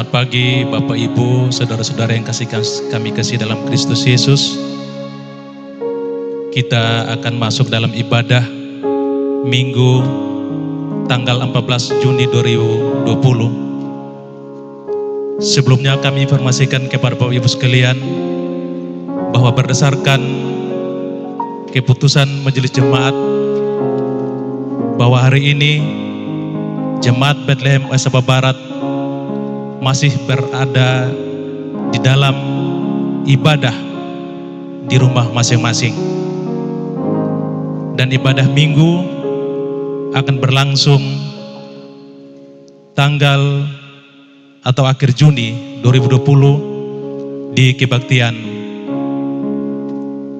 Selamat pagi Bapak Ibu, saudara-saudara yang kami kasih dalam Kristus Yesus. Kita akan masuk dalam ibadah Minggu tanggal 14 Juni 2020. Sebelumnya kami informasikan kepada Bapak Ibu sekalian bahwa berdasarkan keputusan Majelis Jemaat bahwa hari ini Jemaat Bethlehem Sabah Barat masih berada di dalam ibadah di rumah masing-masing. Dan ibadah minggu akan berlangsung tanggal atau akhir Juni 2020 di kebaktian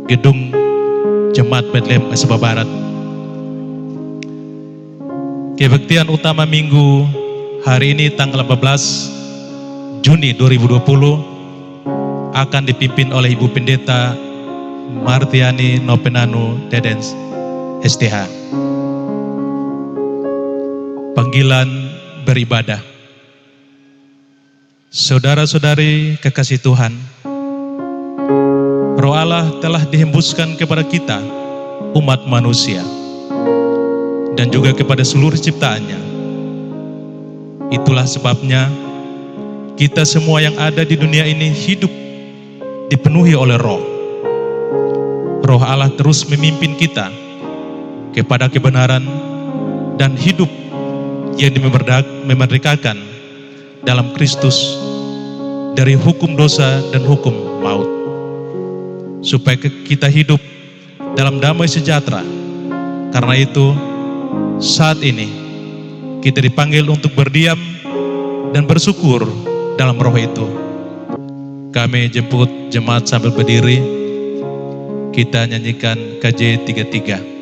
Gedung Jemaat Bethlehem Sabah Barat. Kebaktian utama minggu hari ini tanggal 14 Juni 2020 akan dipimpin oleh Ibu Pendeta Martiani Nopenanu Dedens STH. Panggilan beribadah. Saudara-saudari kekasih Tuhan, Roh Allah telah dihembuskan kepada kita, umat manusia, dan juga kepada seluruh ciptaannya. Itulah sebabnya kita semua yang ada di dunia ini hidup dipenuhi oleh Roh. Roh Allah terus memimpin kita kepada kebenaran dan hidup yang memerdekakan dalam Kristus dari hukum dosa dan hukum maut, supaya kita hidup dalam damai sejahtera. Karena itu saat ini kita dipanggil untuk berdiam dan bersyukur dalam Roh itu. Kami jemput jemaat sambil berdiri. Kita nyanyikan KJ 33.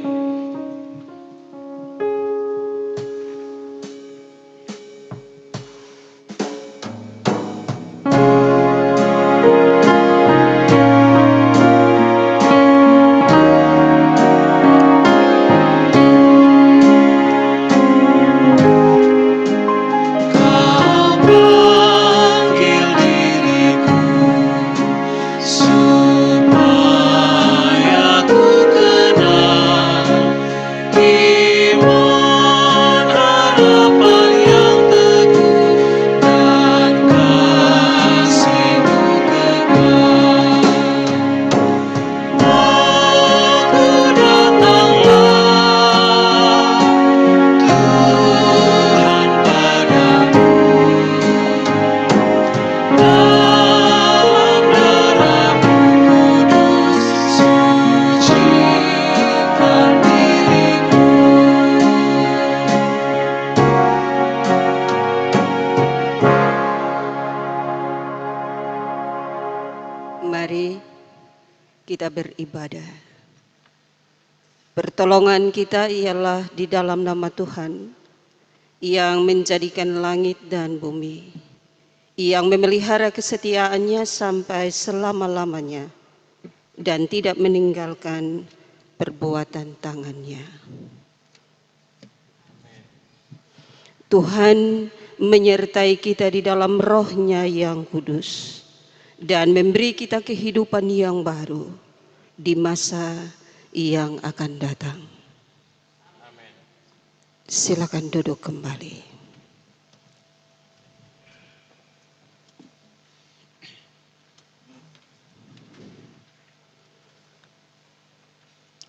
Kita beribadah. Pertolongan kita ialah di dalam nama Tuhan yang menjadikan langit dan bumi, yang memelihara kesetiaannya sampai selama-lamanya dan tidak meninggalkan perbuatan tangannya. Tuhan menyertai kita di dalam Roh-Nya yang kudus dan memberi kita kehidupan yang baru di masa yang akan datang. Amen. Silakan duduk kembali.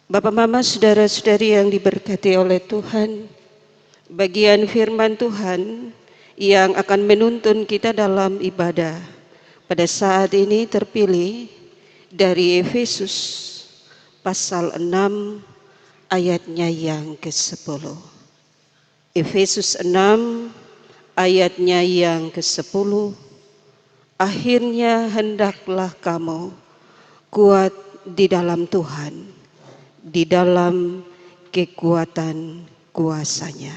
Bapak, Mama, saudara-saudari yang diberkati oleh Tuhan, bagian firman Tuhan yang akan menuntun kita dalam ibadah pada saat ini terpilih dari Efesus pasal 6 ayatnya yang ke-10. Efesus 6 ayatnya yang ke-10. Akhirnya hendaklah kamu kuat di dalam Tuhan, di dalam kekuatan kuasa-Nya.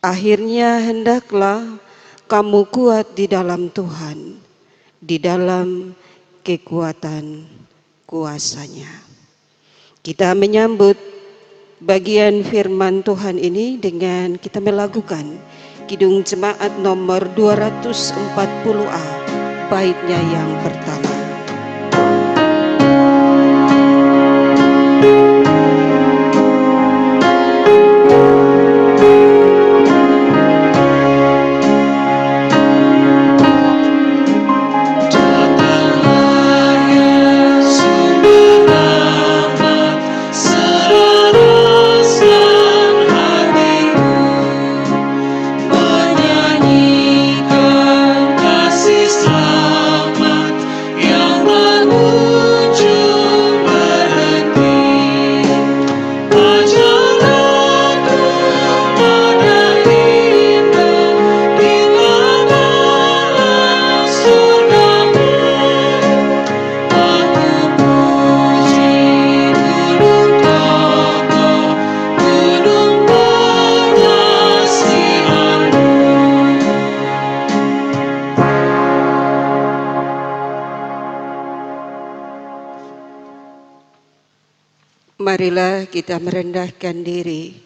Akhirnya hendaklah kamu kuat di dalam Tuhan, di dalam kekuatan kuasa-Nya. Kita menyambut bagian firman Tuhan ini dengan kita melakukan Kidung Jemaat nomor 240A, baitnya yang pertama. Marilah kita merendahkan diri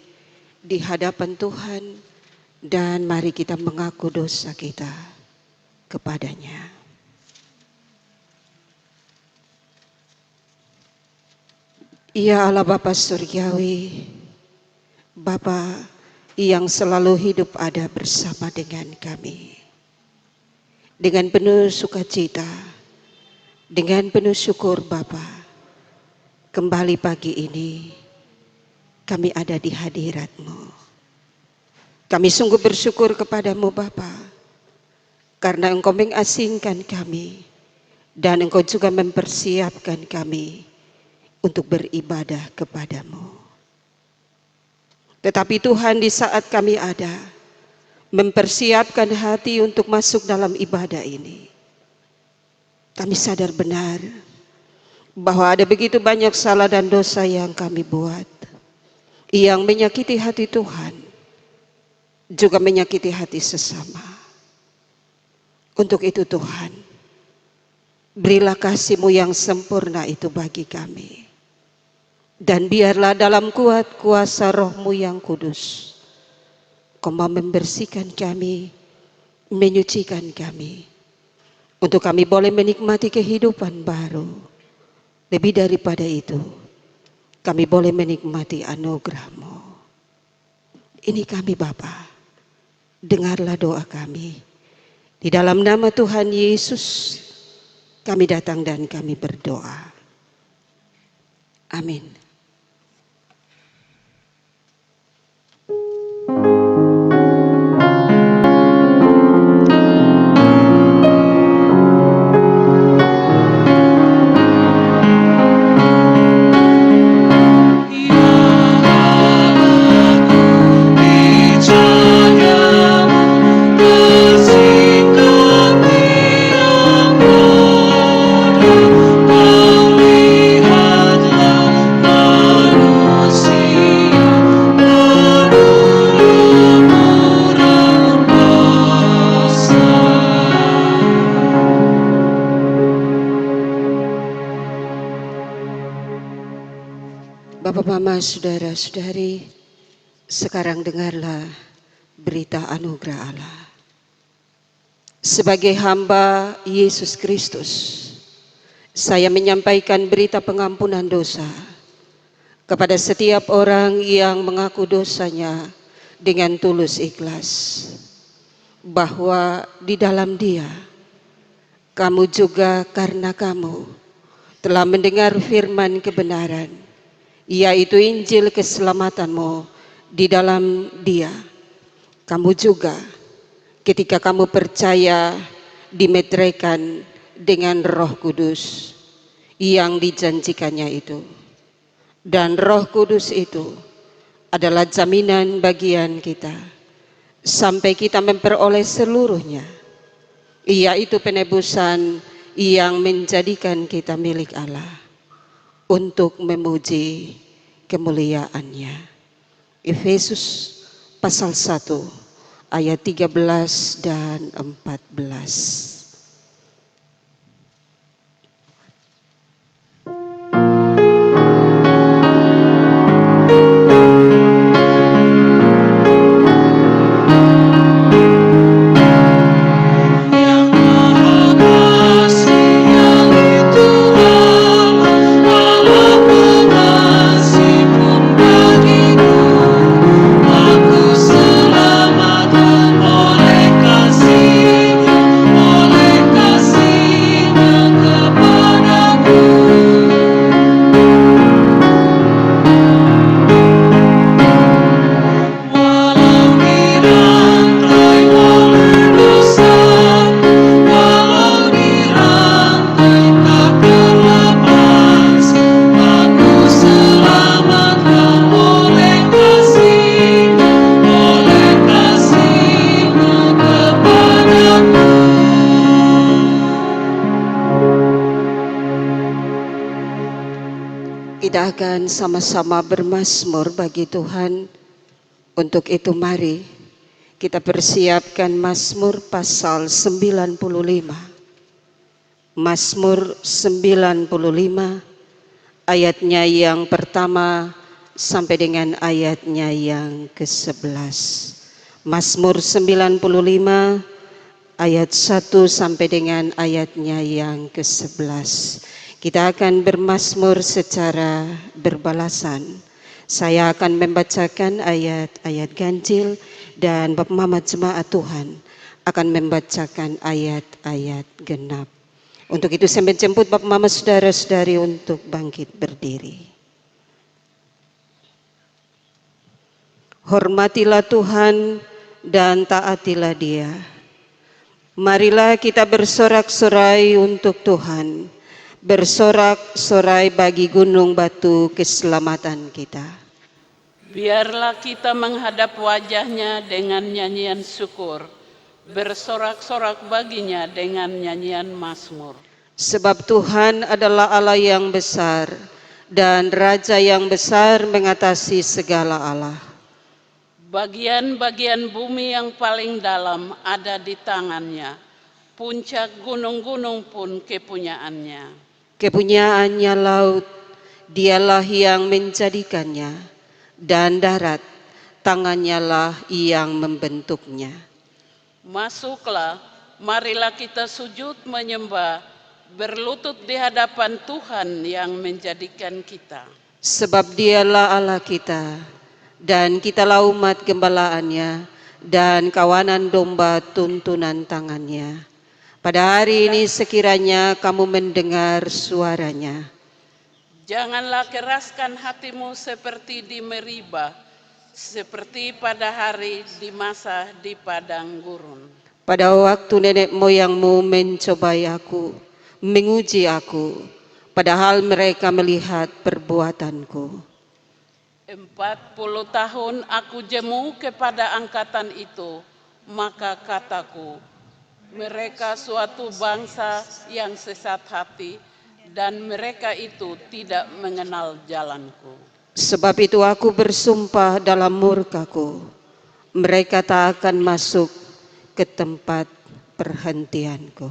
di hadapan Tuhan dan mari kita mengaku dosa kita kepadanya. Ya Allah Bapa Surgawi, Bapa yang selalu hidup ada bersama dengan kami. Dengan penuh sukacita, dengan penuh syukur Bapa, kembali pagi ini kami ada di hadirat-Mu. Kami sungguh bersyukur kepadamu Bapa, karena Engkau mengasingkan kami dan Engkau juga mempersiapkan kami untuk beribadah kepadamu. Tetapi Tuhan, di saat kami ada mempersiapkan hati untuk masuk dalam ibadah ini, kami sadar benar bahwa ada begitu banyak salah dan dosa yang kami buat, yang menyakiti hati Tuhan, juga menyakiti hati sesama. Untuk itu Tuhan, berilah kasih-Mu yang sempurna itu bagi kami. Dan biarlah dalam kuat kuasa Roh-Mu yang kudus, Kau mau membersihkan kami, menyucikan kami, untuk kami boleh menikmati kehidupan baru. Lebih daripada itu, kami boleh menikmati anugerah-Mu. Ini kami Bapa, dengarlah doa kami. Di dalam nama Tuhan Yesus, kami datang dan kami berdoa. Amin. Bapak, Mama, Saudara-saudari, sekarang dengarlah berita anugerah Allah. Sebagai hamba Yesus Kristus, saya menyampaikan berita pengampunan dosa kepada setiap orang yang mengaku dosanya dengan tulus ikhlas, bahwa di dalam Dia, kamu juga karena kamu telah mendengar firman kebenaran, yaitu Injil keselamatan-Mu. Di dalam Dia, kamu juga ketika kamu percaya dimeteraikan dengan Roh Kudus yang dijanjikannya itu. Dan Roh Kudus itu adalah jaminan bagian kita sampai kita memperoleh seluruhnya, yaitu penebusan yang menjadikan kita milik Allah untuk memuji kemuliaan-Nya. Efesus pasal 1 ayat 13 dan 14. Kita akan sama-sama bermazmur bagi Tuhan. Untuk itu mari kita persiapkan Mazmur pasal 95. Mazmur 95 ayatnya yang pertama sampai dengan ayatnya yang ke-11. Mazmur 95 ayat 1 sampai dengan ayatnya yang ke-11. Kita akan bermazmur secara berbalasan. Saya akan membacakan ayat-ayat ganjil dan Bapak Mama Jemaat Tuhan akan membacakan ayat-ayat genap. Untuk itu saya menjemput Bapak Mama saudara-saudari untuk bangkit berdiri. Hormatilah Tuhan dan taatilah Dia. Marilah kita bersorak-sorai untuk Tuhan, bersorak-sorai bagi gunung batu keselamatan kita. Biarlah kita menghadap wajahnya dengan nyanyian syukur, bersorak-sorak baginya dengan nyanyian mazmur. Sebab Tuhan adalah Allah yang besar dan Raja yang besar mengatasi segala Allah. Bagian-bagian bumi yang paling dalam ada di tangannya, puncak gunung-gunung pun kepunyaannya. Kepunyaannya laut, dialah yang menjadikannya, dan darat, tangannya lah yang membentuknya. Masuklah, marilah kita sujud menyembah, berlutut di hadapan Tuhan yang menjadikan kita. Sebab dialah Allah kita, dan kitalah umat gembalaannya, dan kawanan domba tuntunan tangannya. Pada hari ini sekiranya kamu mendengar suaranya. Janganlah keraskan hatimu seperti di Meribah, seperti pada hari di masa di padang gurun. Pada waktu nenek moyangmu mencobai aku, menguji aku, padahal mereka melihat perbuatanku. 40 tahun aku jemu kepada angkatan itu, maka kataku, mereka suatu bangsa yang sesat hati, dan mereka itu tidak mengenal jalanku. Sebab itu aku bersumpah dalam murkaku, mereka tak akan masuk ke tempat perhentianku.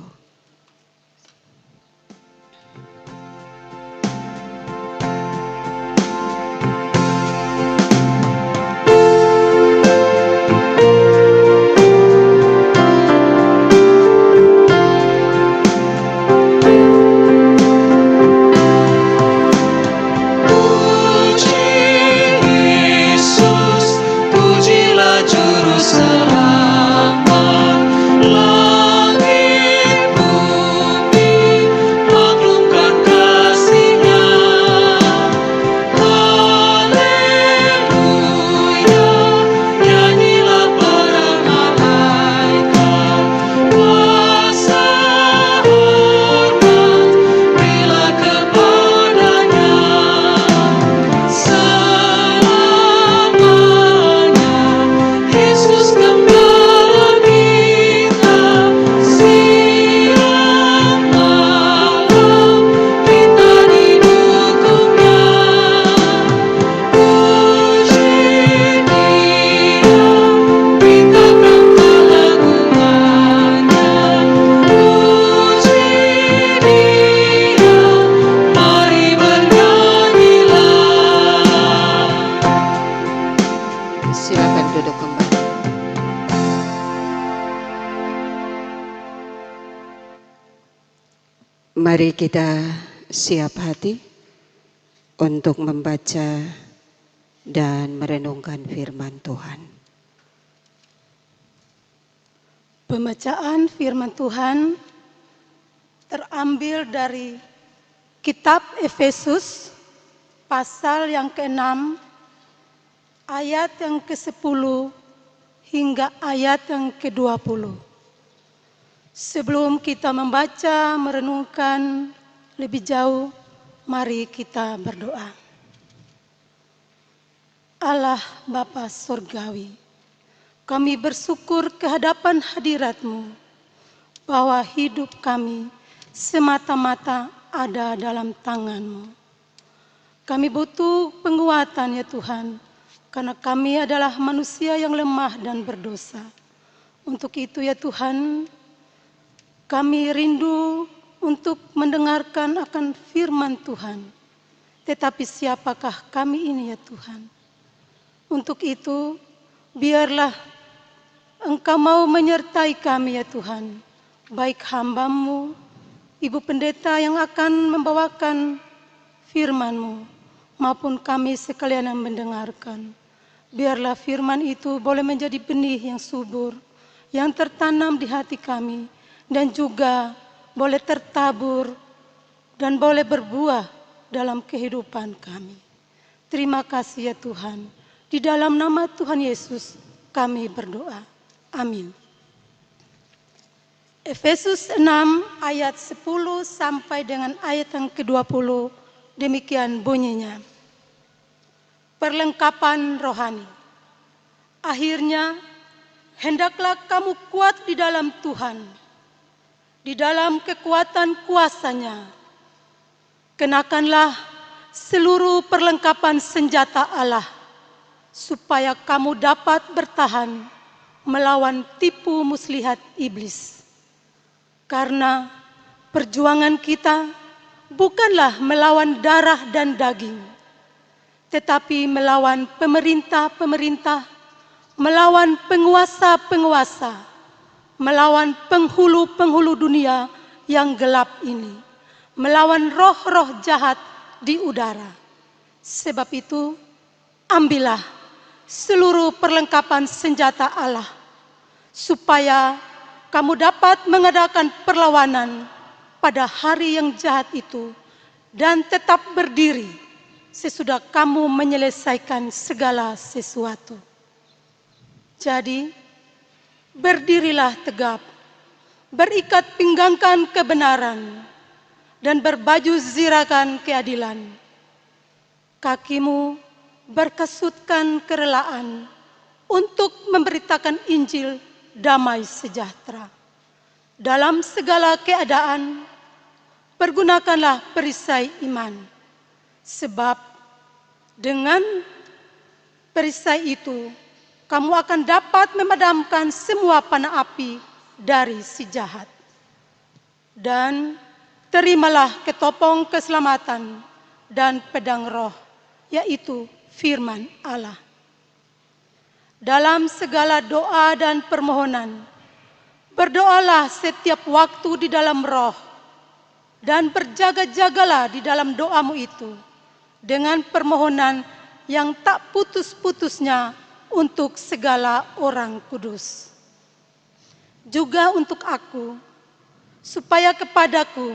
Silakan duduk kembali. Mari kita siap hati untuk membaca dan merenungkan firman Tuhan. Pembacaan firman Tuhan terambil dari kitab Efesus pasal yang ke-6 ayat yang ke-10 hingga ayat yang ke-20. Sebelum kita membaca, merenungkan lebih jauh, mari kita berdoa. Allah Bapa Surgawi, kami bersyukur kehadapan hadirat-Mu bahwa hidup kami semata-mata ada dalam tangan-Mu. Kami butuh penguatan ya Tuhan, karena kami adalah manusia yang lemah dan berdosa. Untuk itu ya Tuhan, kami rindu untuk mendengarkan akan firman Tuhan. Tetapi siapakah kami ini ya Tuhan? Untuk itu, biarlah Engkau mau menyertai kami ya Tuhan, baik hamba-Mu, Ibu Pendeta yang akan membawakan firman-Mu, maupun kami sekalian yang mendengarkan. Biarlah firman itu boleh menjadi benih yang subur, yang tertanam di hati kami, dan juga boleh tertabur dan boleh berbuah dalam kehidupan kami. Terima kasih ya Tuhan. Di dalam nama Tuhan Yesus kami berdoa. Amin. Efesus 6 ayat 10 sampai dengan ayat yang ke-20, demikian bunyinya. Perlengkapan rohani. Akhirnya, hendaklah kamu kuat di dalam Tuhan, di dalam kekuatan kuasa-Nya. Kenakanlah seluruh perlengkapan senjata Allah, supaya kamu dapat bertahan melawan tipu muslihat iblis. Karena perjuangan kita bukanlah melawan darah dan daging, tetapi melawan pemerintah-pemerintah, melawan penguasa-penguasa, melawan penghulu-penghulu dunia yang gelap ini, melawan roh-roh jahat di udara. Sebab itu, ambillah seluruh perlengkapan senjata Allah, supaya kamu dapat mengadakan perlawanan pada hari yang jahat itu, dan tetap berdiri sesudah kamu menyelesaikan segala sesuatu. Jadi, berdirilah tegap, berikat pinggangkan kebenaran, dan berbaju zirakan keadilan. Kakimu berkasutkan kerelaan untuk memberitakan Injil damai sejahtera. Dalam segala keadaan, pergunakanlah perisai iman, sebab dengan perisai itu kamu akan dapat memadamkan semua panah api dari si jahat. Dan terimalah ketopong keselamatan dan pedang roh, yaitu firman Allah. Dalam segala doa dan permohonan, berdoalah setiap waktu di dalam roh, dan berjaga-jagalah di dalam doamu itu dengan permohonan yang tak putus-putusnya untuk segala orang kudus. Juga untuk aku, supaya kepadaku,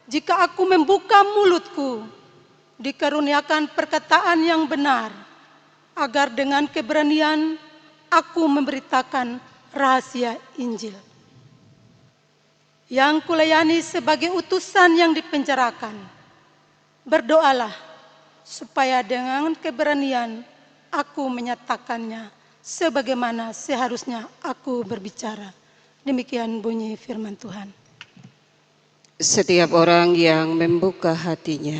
jika aku membuka mulutku, dikaruniakan perkataan yang benar, agar dengan keberanian aku memberitakan rahasia Injil. Yang kulayani sebagai utusan yang dipenjarakan, berdoalah supaya dengan keberanian aku menyatakannya sebagaimana seharusnya aku berbicara. Demikian bunyi firman Tuhan. Setiap orang yang membuka hatinya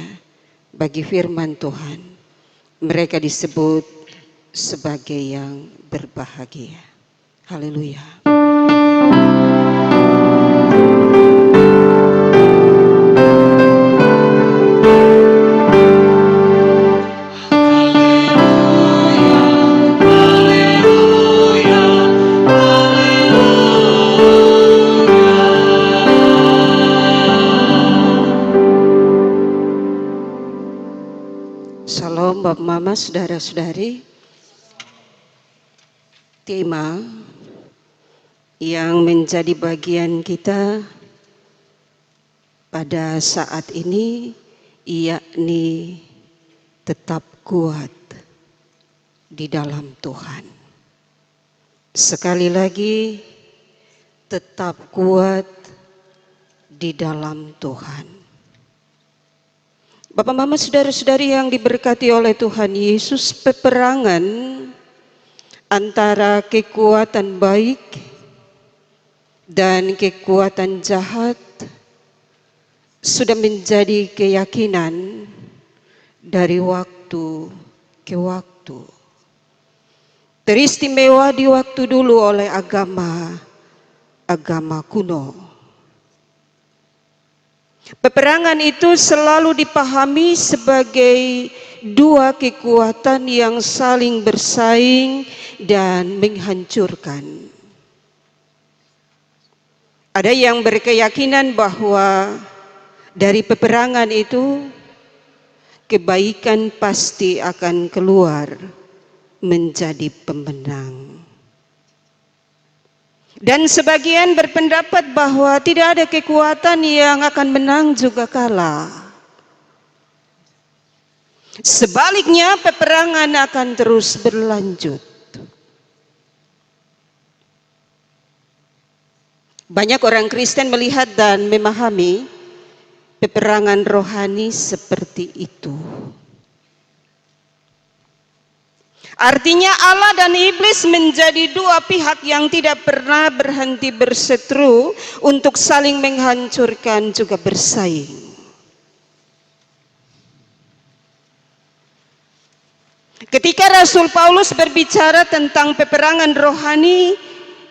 bagi firman Tuhan, mereka disebut sebagai yang berbahagia. Haleluya. Salam Bapak Mama, saudara-saudari. Tema yang menjadi bagian kita pada saat ini yakni tetap kuat di dalam Tuhan. Sekali lagi, tetap kuat di dalam Tuhan. Bapak Mama, saudara-saudari yang diberkati oleh Tuhan Yesus, peperangan antara kekuatan baik dan kekuatan jahat sudah menjadi keyakinan dari waktu ke waktu. Teristimewa di waktu dulu oleh agama kuno. Peperangan itu selalu dipahami sebagai dua kekuatan yang saling bersaing dan menghancurkan. Ada yang berkeyakinan bahwa dari peperangan itu kebaikan pasti akan keluar menjadi pemenang. Dan sebagian berpendapat bahwa tidak ada kekuatan yang akan menang juga kalah. Sebaliknya peperangan akan terus berlanjut. Banyak orang Kristen melihat dan memahami peperangan rohani seperti itu. Artinya Allah dan iblis menjadi dua pihak yang tidak pernah berhenti berseteru untuk saling menghancurkan juga bersaing. Ketika Rasul Paulus berbicara tentang peperangan rohani,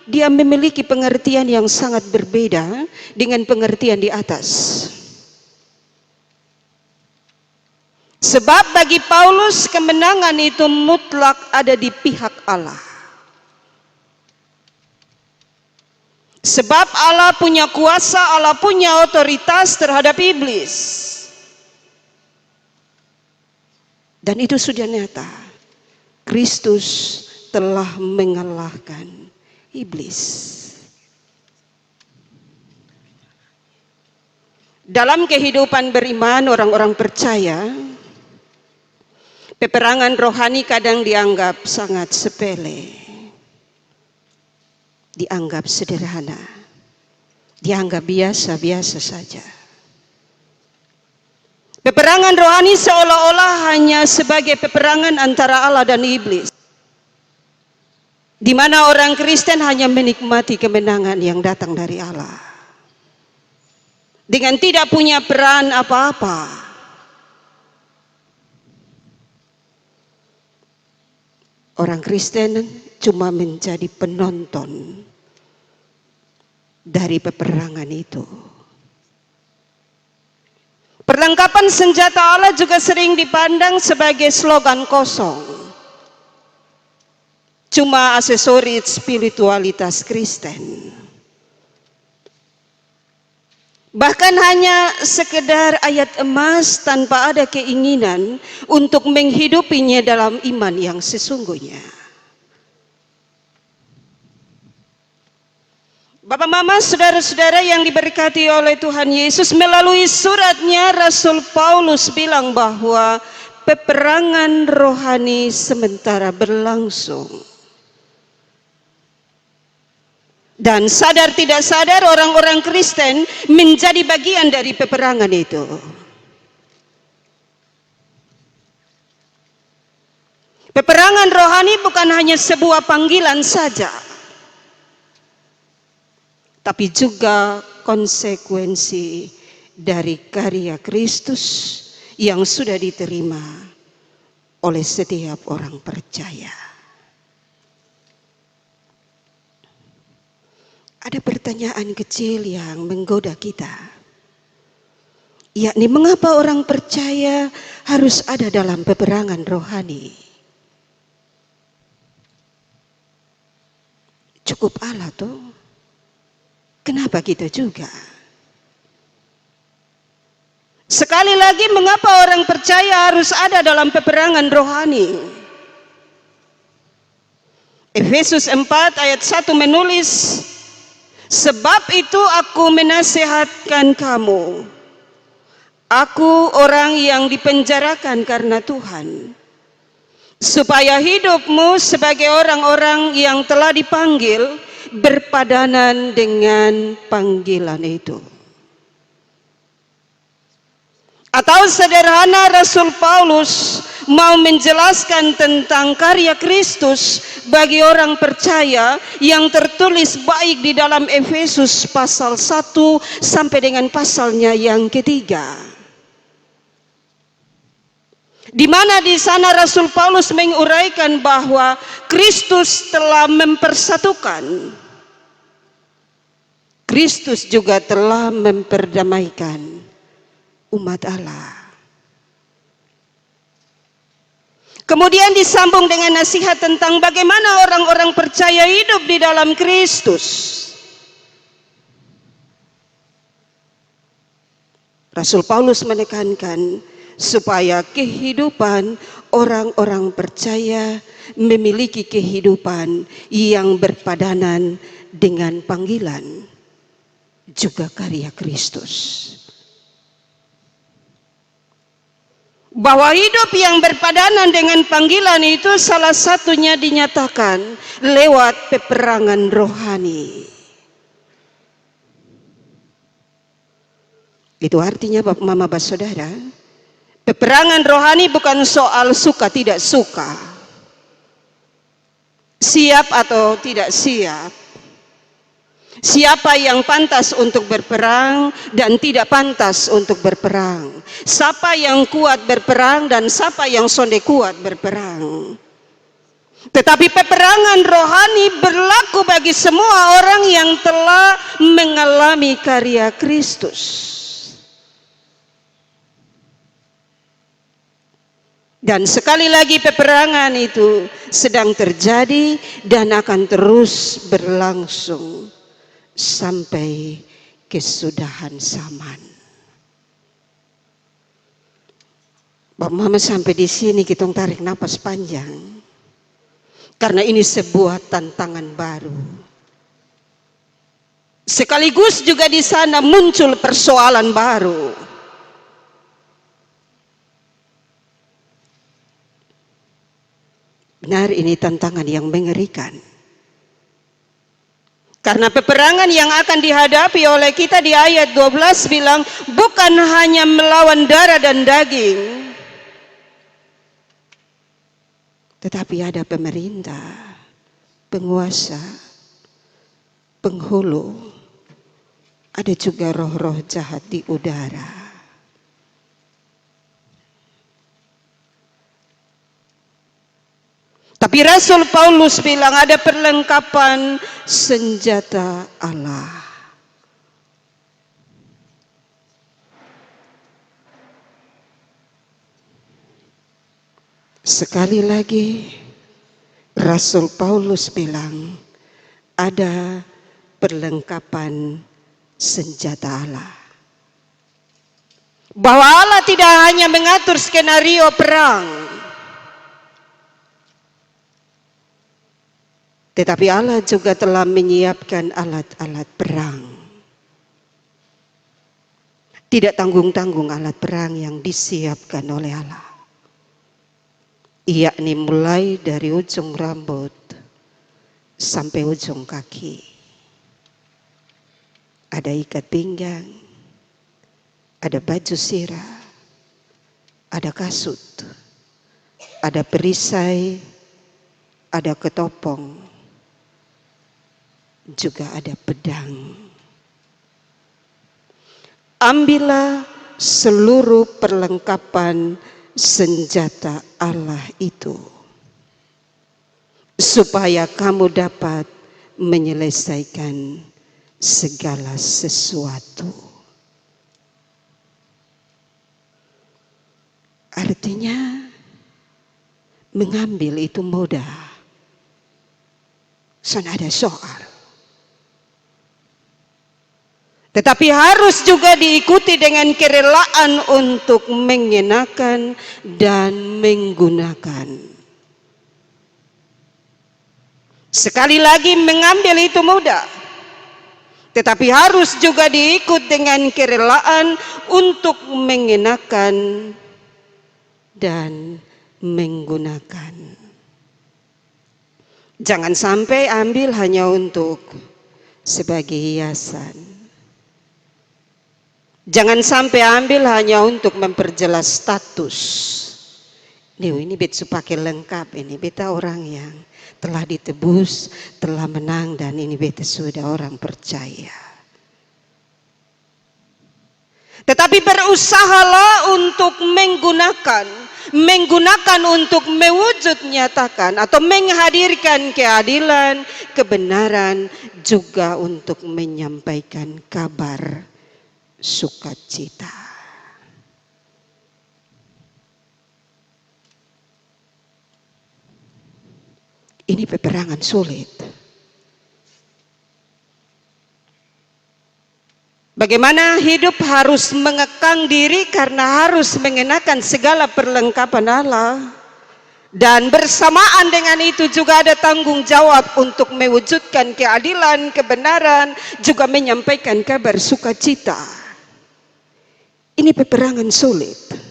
dia memiliki pengertian yang sangat berbeda dengan pengertian di atas. Sebab bagi Paulus kemenangan itu mutlak ada di pihak Allah. Sebab Allah punya kuasa, Allah punya otoritas terhadap iblis. Dan itu sudah nyata. Kristus telah mengalahkan iblis. Dalam kehidupan beriman orang-orang percaya, peperangan rohani kadang dianggap sangat sepele, dianggap sederhana, dianggap biasa-biasa saja. Peperangan rohani seolah-olah hanya sebagai peperangan antara Allah dan iblis, di mana orang Kristen hanya menikmati kemenangan yang datang dari Allah, dengan tidak punya peran apa-apa. Orang Kristen cuma menjadi penonton dari peperangan itu. Perlengkapan senjata Allah juga sering dipandang sebagai slogan kosong, cuma aksesoris spiritualitas Kristen. Bahkan hanya sekedar ayat emas tanpa ada keinginan untuk menghidupinya dalam iman yang sesungguhnya. Bapak, Mama, saudara-saudara yang diberkati oleh Tuhan Yesus, melalui suratnya Rasul Paulus bilang bahwa peperangan rohani sementara berlangsung. Dan sadar tidak sadar orang-orang Kristen menjadi bagian dari peperangan itu. Peperangan rohani bukan hanya sebuah panggilan saja, tapi juga konsekuensi dari karya Kristus yang sudah diterima oleh setiap orang percaya. Ada pertanyaan kecil yang menggoda kita, yakni mengapa orang percaya harus ada dalam peperangan rohani? Cukup Allah tuh. Kenapa kita juga? Sekali lagi, mengapa orang percaya harus ada dalam peperangan rohani? Efesus 4 ayat 1 menulis, sebab itu aku menasihatkan kamu, aku orang yang dipenjarakan karena Tuhan, supaya hidupmu sebagai orang-orang yang telah dipanggil berpadanan dengan panggilan itu. Atau sederhana, Rasul Paulus mau menjelaskan tentang karya Kristus bagi orang percaya yang tertulis baik di dalam Efesus pasal 1 sampai dengan pasalnya yang ketiga. Di mana di sana Rasul Paulus menguraikan bahwa Kristus telah mempersatukan. Kristus juga telah memperdamaikan umat Allah. Kemudian disambung dengan nasihat tentang bagaimana orang-orang percaya hidup di dalam Kristus. Rasul Paulus menekankan supaya kehidupan orang-orang percaya memiliki kehidupan yang berpadanan dengan panggilan juga karya Kristus. Bahwa hidup yang berpadanan dengan panggilan itu salah satunya dinyatakan lewat peperangan rohani. Itu artinya Bapak Mama Bapak Saudara, peperangan rohani bukan soal suka tidak suka, siap atau tidak siap, siapa yang pantas untuk berperang dan tidak pantas untuk berperang, siapa yang kuat berperang dan siapa yang sonde kuat berperang. Tetapi peperangan rohani berlaku bagi semua orang yang telah mengalami karya Kristus. Dan sekali lagi peperangan itu sedang terjadi dan akan terus berlangsung sampai kesudahan zaman. Bapak Mama sampai di sini kita tarik napas panjang. Karena ini sebuah tantangan baru. Sekaligus juga di sana muncul persoalan baru. Benar, ini tantangan yang mengerikan. Karena peperangan yang akan dihadapi oleh kita di ayat 12 bilang bukan hanya melawan darah dan daging, tetapi ada pemerintah, penguasa, penghulu, ada juga roh-roh jahat di udara. Tapi Rasul Paulus bilang ada perlengkapan senjata Allah. Sekali lagi Rasul Paulus bilang ada perlengkapan senjata Allah. Bahwa Allah tidak hanya mengatur skenario perang, tetapi Allah juga telah menyiapkan alat-alat perang. Tidak tanggung-tanggung alat perang yang disiapkan oleh Allah. Yakni mulai dari ujung rambut sampai ujung kaki. Ada ikat pinggang, ada baju sirah, ada kasut, ada perisai, ada ketopong, juga ada pedang. Ambillah seluruh perlengkapan senjata Allah itu supaya kamu dapat menyelesaikan segala sesuatu. Artinya mengambil itu mudah. Ada soal. Tetapi harus juga diikuti dengan kerelaan untuk mengenakan dan menggunakan. Sekali lagi mengambil itu mudah. Tetapi harus juga diikut dengan kerelaan untuk mengenakan dan menggunakan. Jangan sampai ambil hanya untuk sebagai hiasan. Jangan sampai ambil hanya untuk memperjelas status. Ini beta pakai lengkap, ini beta orang yang telah ditebus, telah menang, dan ini beta sudah orang percaya. Tetapi berusahalah untuk menggunakan menggunakan untuk mewujud nyatakan atau menghadirkan keadilan, kebenaran, juga untuk menyampaikan kabar sukacita. Ini peperangan sulit. Bagaimana hidup harus mengekang diri karena harus mengenakan segala perlengkapan Allah. Dan bersamaan dengan itu juga ada tanggung jawab untuk mewujudkan keadilan, kebenaran, juga menyampaikan kabar sukacita. Ini peperangan sulit.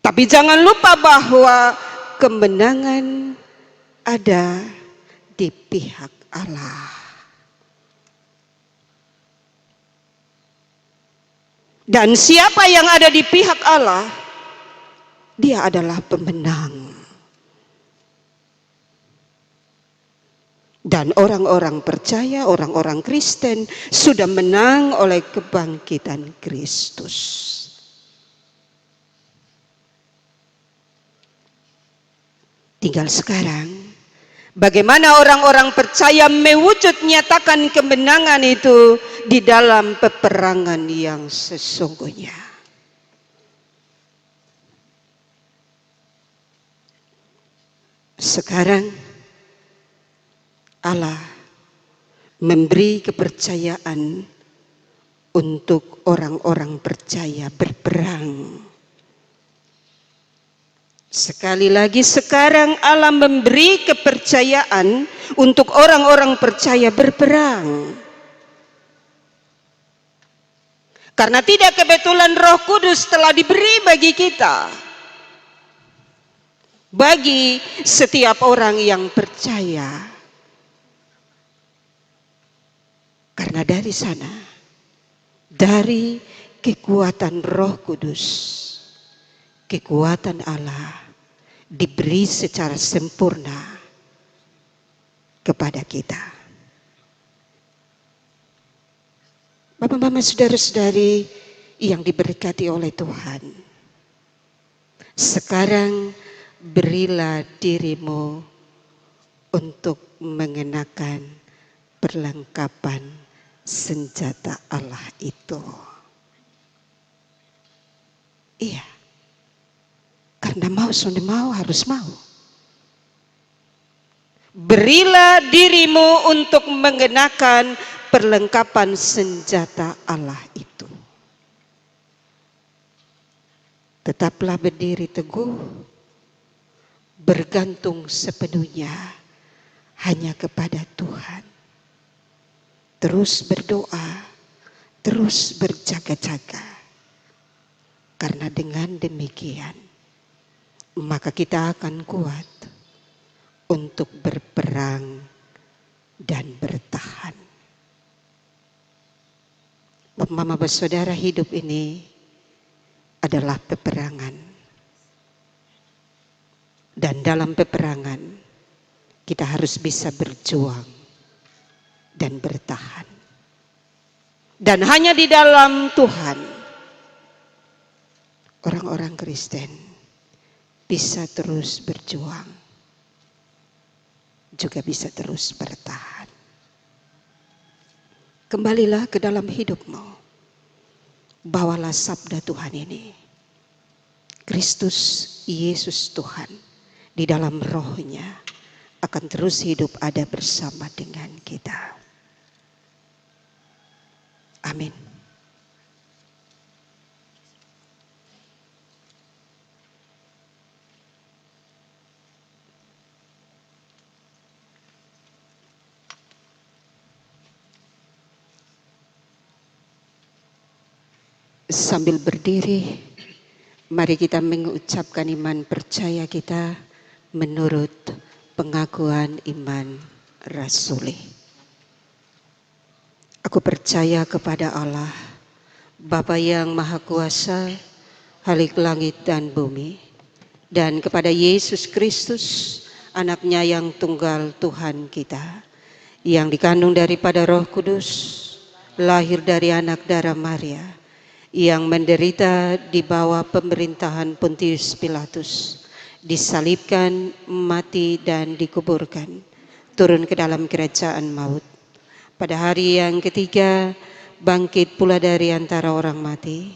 Tapi jangan lupa bahwa kemenangan ada di pihak Allah. Dan siapa yang ada di pihak Allah, dia adalah pemenang. Dan orang-orang percaya, orang-orang Kristen sudah menang oleh kebangkitan Kristus. Tinggal sekarang, bagaimana orang-orang percaya mewujud nyatakan kemenangan itu di dalam peperangan yang sesungguhnya. Sekarang Allah memberi kepercayaan untuk orang-orang percaya berperang. Sekali lagi sekarang Allah memberi kepercayaan untuk orang-orang percaya berperang. Karena tidak kebetulan Roh Kudus telah diberi bagi kita. Bagi setiap orang yang percaya. Karena dari sana, dari kekuatan Roh Kudus, kekuatan Allah diberi secara sempurna kepada kita. Bapak, mama, saudara-saudari yang diberkati oleh Tuhan, sekarang berilah dirimu untuk mengenakan perlengkapan senjata Allah itu. Iya. Karena mau sudah mau harus mau. Berilah dirimu untuk mengenakan perlengkapan senjata Allah itu. Tetaplah berdiri teguh, bergantung sepenuhnya hanya kepada Tuhan. Terus berdoa, terus berjaga-jaga. Karena dengan demikian, maka kita akan kuat untuk berperang dan bertahan. Mama bersaudara, hidup ini adalah peperangan. Dan dalam peperangan kita harus bisa berjuang dan bertahan. Dan hanya di dalam Tuhan orang-orang Kristen bisa terus berjuang, juga bisa terus bertahan. Kembalilah ke dalam hidupmu, bawalah sabda Tuhan ini. Kristus Yesus Tuhan di dalam rohnya akan terus hidup ada bersama dengan kita. Amin. Sambil berdiri, mari kita mengucapkan iman percaya kita menurut pengakuan iman rasuli. Aku percaya kepada Allah, Bapa yang Maha Kuasa, Khalik langit dan bumi, dan kepada Yesus Kristus, anaknya yang tunggal Tuhan kita, yang dikandung daripada Roh Kudus, lahir dari anak darah Maria, yang menderita di bawah pemerintahan Pontius Pilatus, disalibkan, mati, dan dikuburkan, turun ke dalam kerajaan maut. Pada hari yang ketiga, bangkit pula dari antara orang mati,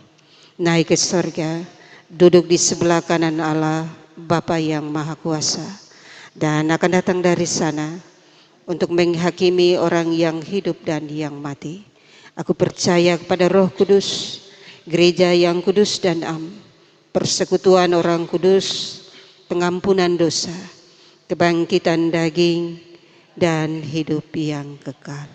naik ke surga, duduk di sebelah kanan Allah, Bapa yang Maha Kuasa, dan akan datang dari sana untuk menghakimi orang yang hidup dan yang mati. Aku percaya kepada Roh Kudus, gereja yang kudus dan am, persekutuan orang kudus, pengampunan dosa, kebangkitan daging, dan hidup yang kekal.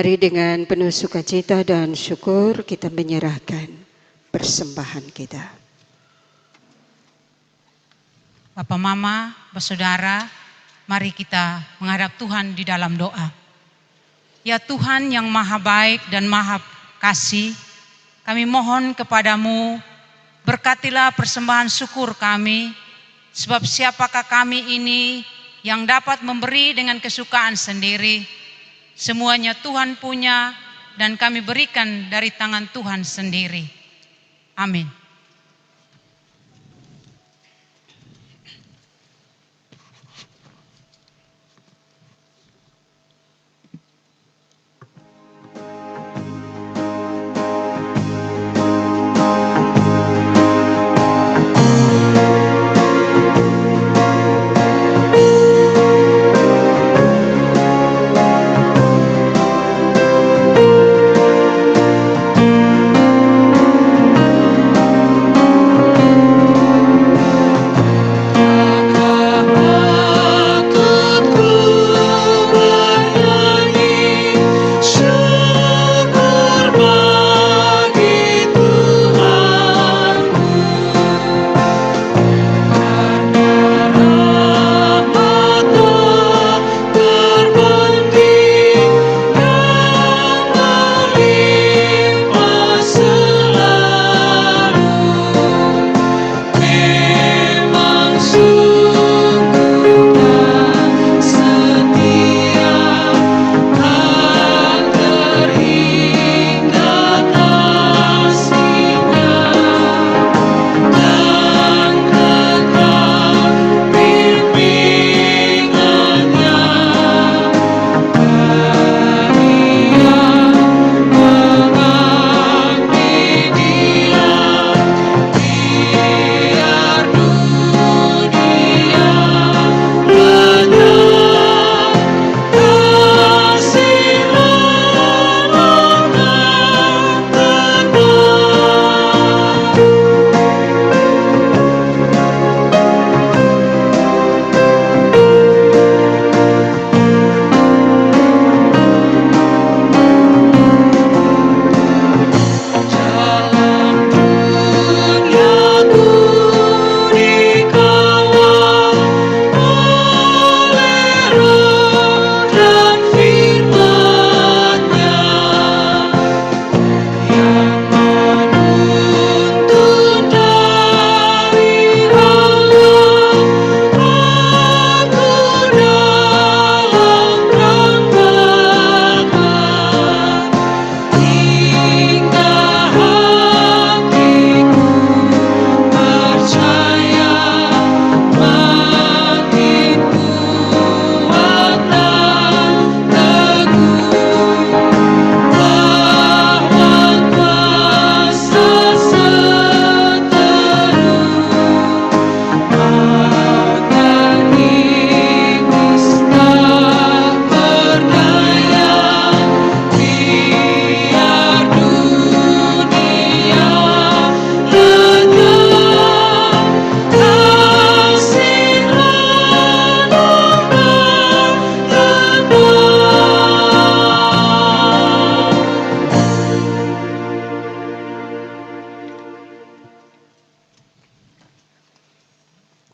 Mari dengan penuh sukacita dan syukur kita menyerahkan persembahan kita. Bapak, Mama, bersaudara, mari kita menghadap Tuhan di dalam doa. Ya Tuhan yang maha baik dan maha kasih, kami mohon kepadamu, berkatilah persembahan syukur kami, sebab siapakah kami ini yang dapat memberi dengan kesukaan sendiri. Semuanya Tuhan punya dan kami berikan dari tangan Tuhan sendiri. Amin.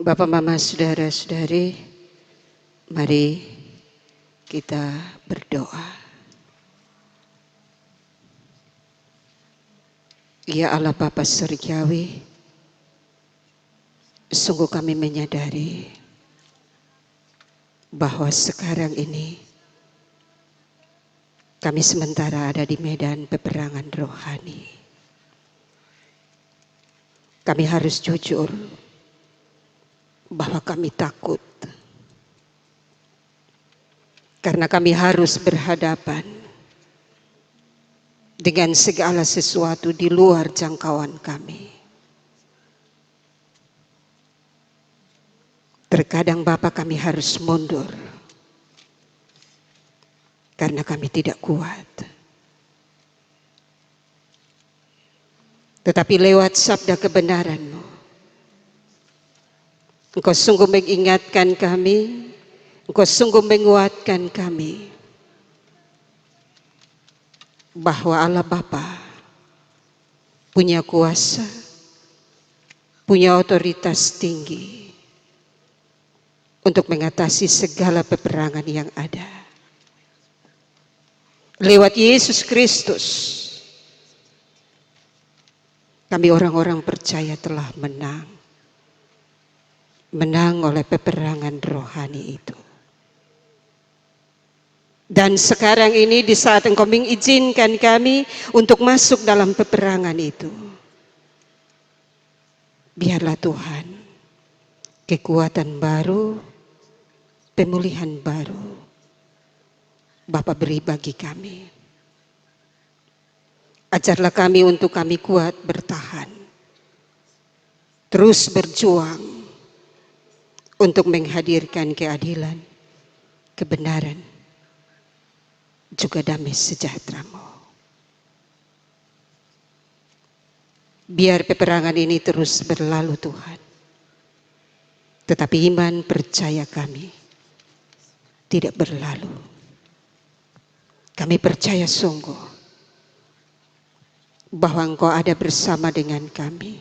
Bapak, Mama, Saudara-saudari, mari kita berdoa. Ya Allah Bapa Surgawi, sungguh kami menyadari bahwa sekarang ini kami sementara ada di medan peperangan rohani. Kami harus jujur bahwa kami takut, karena kami harus berhadapan dengan segala sesuatu di luar jangkauan kami. Terkadang Bapak kami harus mundur karena kami tidak kuat. Tetapi lewat sabda kebenaran-Mu, Engkau sungguh mengingatkan kami, Engkau sungguh menguatkan kami bahwa Allah Bapa punya kuasa, punya otoritas tinggi untuk mengatasi segala peperangan yang ada. Lewat Yesus Kristus, kami orang-orang percaya telah menang oleh peperangan rohani itu. Dan sekarang ini di saat Engkau mengizinkan kami untuk masuk dalam peperangan itu, biarlah Tuhan kekuatan baru, pemulihan baru Bapa beri bagi kami. Ajarlah kami untuk kami kuat bertahan, terus berjuang untuk menghadirkan keadilan, kebenaran, juga damai sejahtera-Mu. Biar peperangan ini terus berlalu Tuhan, tetapi iman percaya kami tidak berlalu. Kami percaya sungguh bahwa Engkau ada bersama dengan kami,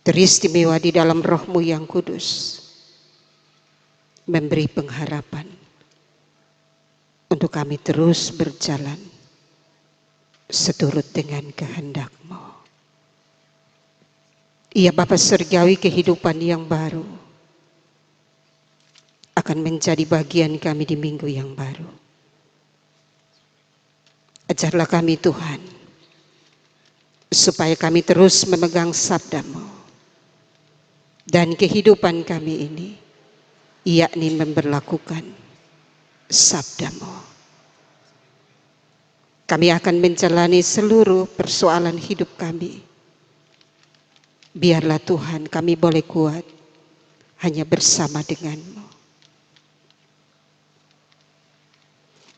teristimewa di dalam Roh-Mu yang kudus, memberi pengharapan untuk kami terus berjalan seturut dengan kehendak-Mu. Iya Bapa Surgawi, kehidupan yang baru akan menjadi bagian kami di minggu yang baru. Ajarlah kami Tuhan, supaya kami terus memegang sabda-Mu, dan kehidupan kami ini yakni memberlakukan sabda-Mu. Kami akan menjalani seluruh persoalan hidup kami. Biarlah Tuhan kami boleh kuat hanya bersama dengan-Mu.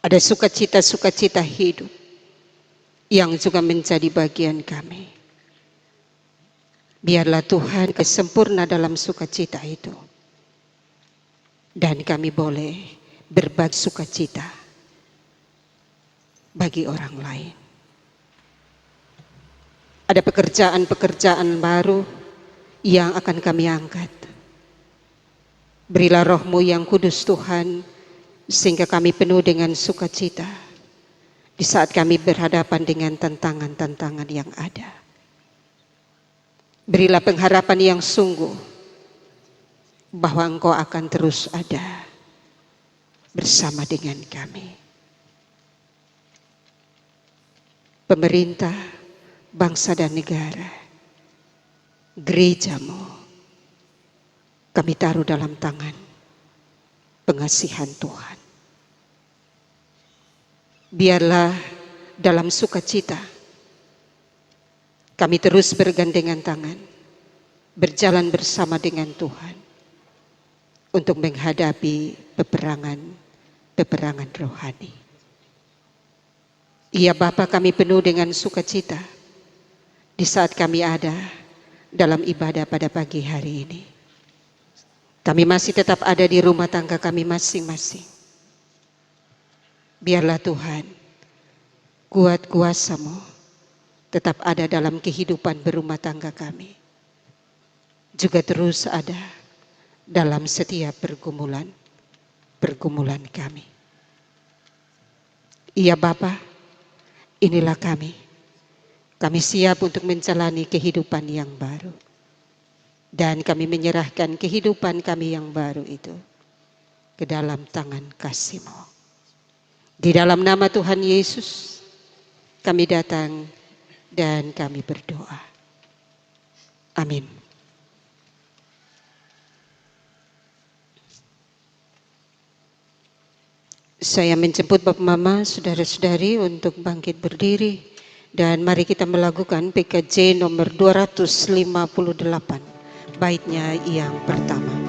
Ada sukacita-sukacita hidup yang juga menjadi bagian kami. Biarlah Tuhan kesempurna dalam sukacita itu, dan kami boleh berbagi sukacita bagi orang lain. Ada pekerjaan-pekerjaan baru yang akan kami angkat. Berilah Roh-Mu yang kudus Tuhan, sehingga kami penuh dengan sukacita di saat kami berhadapan dengan tantangan-tantangan yang ada. Berilah pengharapan yang sungguh bahwa Engkau akan terus ada bersama dengan kami. Pemerintah, bangsa dan negara, gereja-Mu, kami taruh dalam tangan pengasihan Tuhan. Biarlah dalam sukacita kami terus bergandengan tangan, berjalan bersama dengan Tuhan untuk menghadapi peperangan rohani. Iya Bapa, kami penuh dengan sukacita di saat kami ada dalam ibadah pada pagi hari ini. Kami masih tetap ada di rumah tangga kami masing-masing. Biarlah Tuhan, kuat kuasa-Mu tetap ada dalam kehidupan berumah tangga kami. juga terus ada dalam setiap pergumulan kami. Iya Bapa, inilah kami. Kami siap untuk menjalani kehidupan yang baru. Dan kami menyerahkan kehidupan kami yang baru itu ke dalam tangan kasih-Mu. Di dalam nama Tuhan Yesus, kami datang dan kami berdoa. Amin. Saya menjemput Bapak Mama, saudara-saudari untuk bangkit berdiri. Dan mari kita melakukan PKJ nomor 258. Baitnya yang pertama.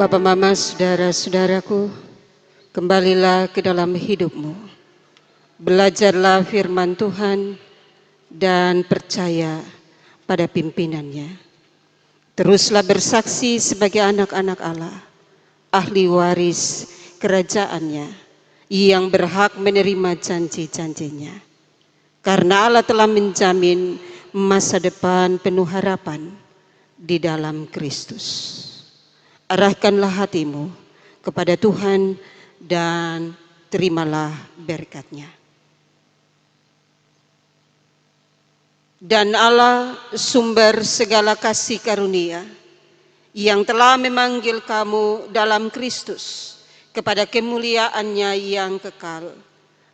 Bapak, Mama, saudara-saudaraku, kembalilah ke dalam hidupmu. Belajarlah firman Tuhan dan percaya pada pimpinannya. Teruslah bersaksi sebagai anak-anak Allah, ahli waris kerajaannya, yang berhak menerima janji-janjinya. Karena Allah telah menjamin masa depan penuh harapan di dalam Kristus. Arahkanlah hatimu kepada Tuhan dan terimalah berkat-Nya. Dan Allah sumber segala kasih karunia yang telah memanggil kamu dalam Kristus kepada kemuliaan-Nya yang kekal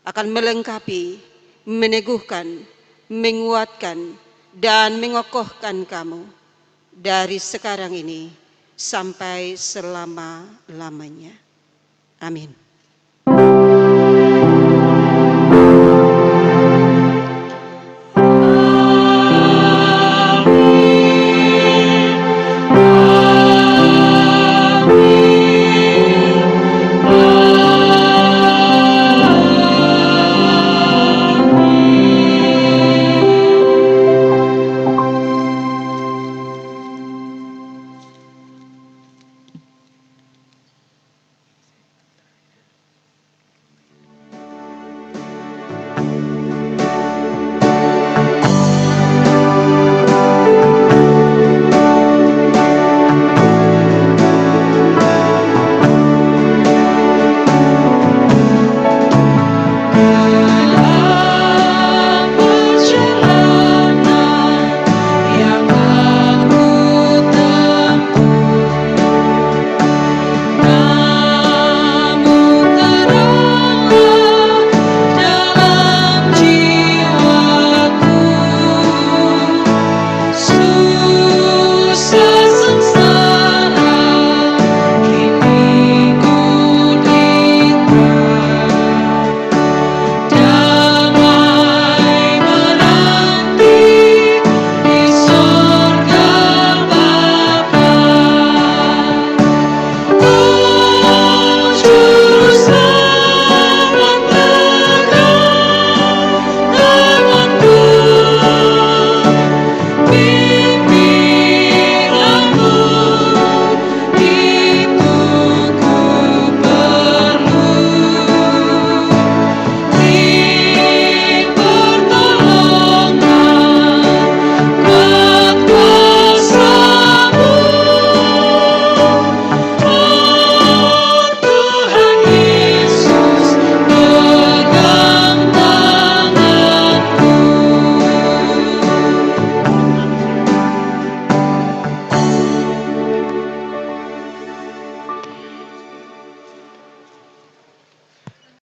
akan melengkapi, meneguhkan, menguatkan, dan mengokohkan kamu dari sekarang ini sampai selama-lamanya. Amin.